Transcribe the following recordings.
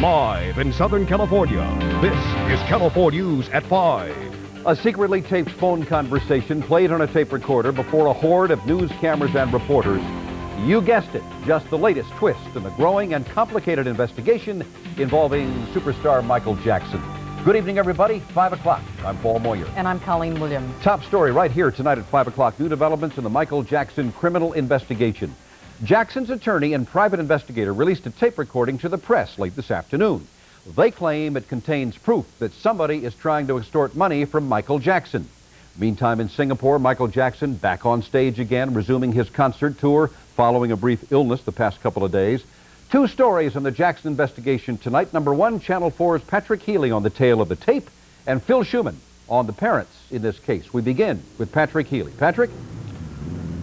Live in Southern California, this is California News at 5. A secretly taped phone conversation played on a tape recorder before a horde of news cameras and reporters. You guessed it, just the latest twist in the growing and complicated investigation involving superstar Michael Jackson. Good evening, everybody. 5 o'clock. I'm Paul Moyer. And I'm Colleen Williams. Top story right here tonight at 5 o'clock. New developments in the Michael Jackson criminal investigation. Jackson's attorney and private investigator released a tape recording to the press late this afternoon. They claim it contains proof that somebody is trying to extort money from Michael Jackson. Meantime, in Singapore, Michael Jackson back on stage again, resuming his concert tour following a brief illness the past couple of days. Two stories on the Jackson investigation tonight. Number one, Channel 4's Patrick Healy on the tale of the tape, and Phil Shuman on the parents in this case. We begin with Patrick Healy. Patrick?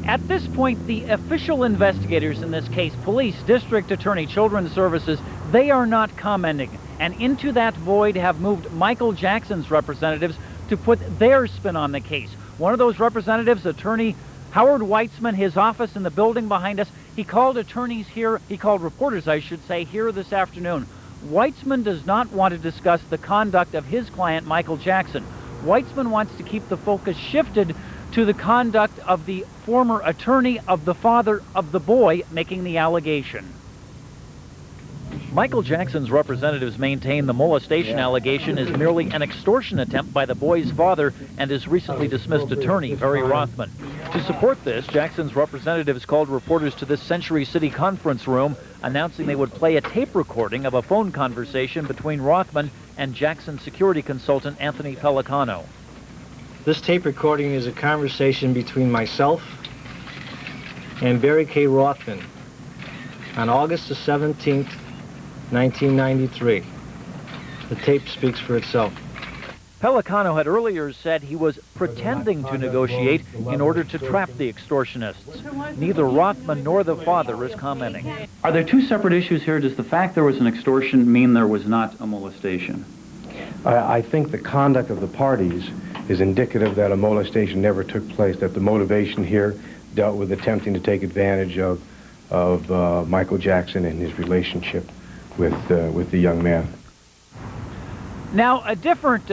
At this point, the official investigators in this case, police, district attorney, children's services, they are not commenting. And into that void have moved Michael Jackson's representatives to put their spin on the case. One of those representatives, attorney Howard Weitzman, his office in the building behind us, he called reporters, I should say, here this afternoon. Weitzman does not want to discuss the conduct of his client, Michael Jackson. Weitzman wants to keep the focus shifted to the conduct of the former attorney of the father of the boy making the allegation. Michael Jackson's representatives maintain the molestation allegation is merely an extortion attempt by the boy's father and his recently dismissed attorney, Barry Rothman. To support this, Jackson's representatives called reporters to this Century City conference room, announcing they would play a tape recording of a phone conversation between Rothman and Jackson security consultant Anthony Pellicano. This tape recording is a conversation between myself and Barry K. Rothman on August the 17th, 1993. The tape speaks for itself. Pellicano had earlier said he was pretending to negotiate in order to trap the extortionists. Neither Rothman nor the father is commenting. Are there two separate issues here? Does the fact there was an extortion mean there was not a molestation? I think the conduct of the parties is indicative that a molestation never took place, that the motivation here dealt with attempting to take advantage of Michael Jackson and his relationship with the young man. Now, a different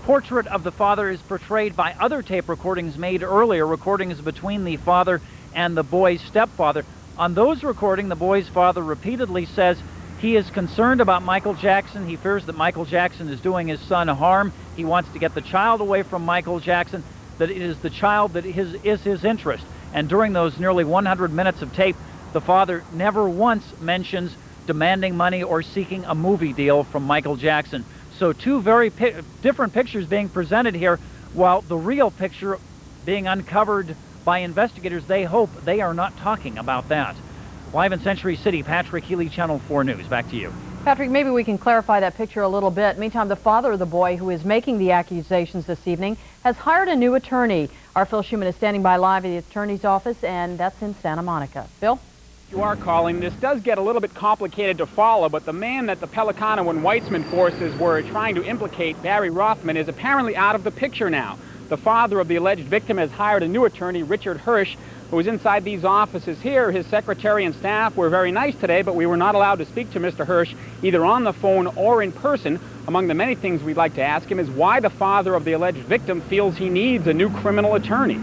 portrait of the father is portrayed by other tape recordings made earlier, recordings between the father and the boy's stepfather. On those recordings, the boy's father repeatedly says he is concerned about Michael Jackson. He fears that Michael Jackson is doing his son harm. He wants to get the child away from Michael Jackson, that it is the child that is his interest. And during those nearly 100 minutes of tape, the father never once mentions demanding money or seeking a movie deal from Michael Jackson. So two very different pictures being presented here, while the real picture being uncovered by investigators. They hope they are not talking about that. Live in Century City, Patrick Healy, Channel 4 News. Back to you. Patrick, maybe we can clarify that picture a little bit. Meantime, the father of the boy who is making the accusations this evening has hired a new attorney. Our Phil Shuman is standing by live at the attorney's office, and that's in Santa Monica. Phil? You are calling. This does get a little bit complicated to follow, but the man that the Pellicano and Weitzman forces were trying to implicate, Barry Rothman, is apparently out of the picture now. The father of the alleged victim has hired a new attorney, Richard Hirsch, who is inside these offices here. His secretary and staff were very nice today, but we were not allowed to speak to Mr. Hirsch either on the phone or in person. Among the many things we'd like to ask him is why the father of the alleged victim feels he needs a new criminal attorney.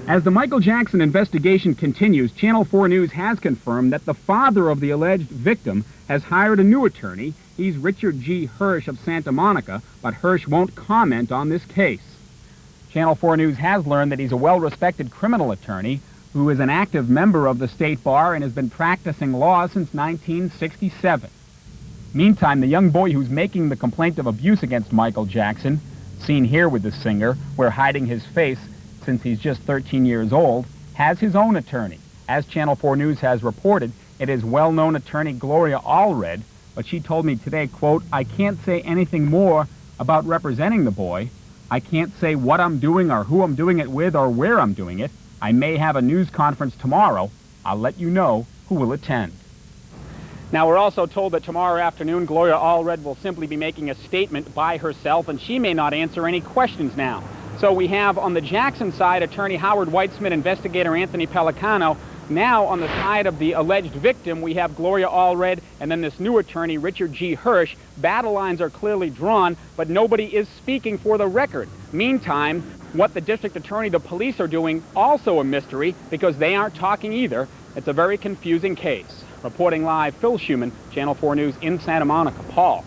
As the Michael Jackson investigation continues, Channel 4 News has confirmed that the father of the alleged victim has hired a new attorney. He's Richard G. Hirsch of Santa Monica, but Hirsch won't comment on this case. Channel 4 News has learned that he's a well-respected criminal attorney who is an active member of the state bar and has been practicing law since 1967. Meantime, the young boy who's making the complaint of abuse against Michael Jackson, seen here with the singer, where hiding his face since he's just 13 years old, has his own attorney. As Channel 4 News has reported, it is well-known attorney Gloria Allred, but she told me today, quote, "I can't say anything more about representing the boy. I can't say what I'm doing or who I'm doing it with or where I'm doing it. I may have a news conference tomorrow. I'll let you know who will attend." Now, we're also told that tomorrow afternoon, Gloria Allred will simply be making a statement by herself, and she may not answer any questions now. So we have on the Jackson side, attorney Howard Weitzman, investigator Anthony Pellicano. Now, on the side of the alleged victim, we have Gloria Allred and then this new attorney, Richard G. Hirsch. Battle lines are clearly drawn, but nobody is speaking for the record. Meantime, what the district attorney, the police are doing, also a mystery because they aren't talking either. It's a very confusing case. Reporting live, Phil Shuman, Channel 4 News in Santa Monica. Paul.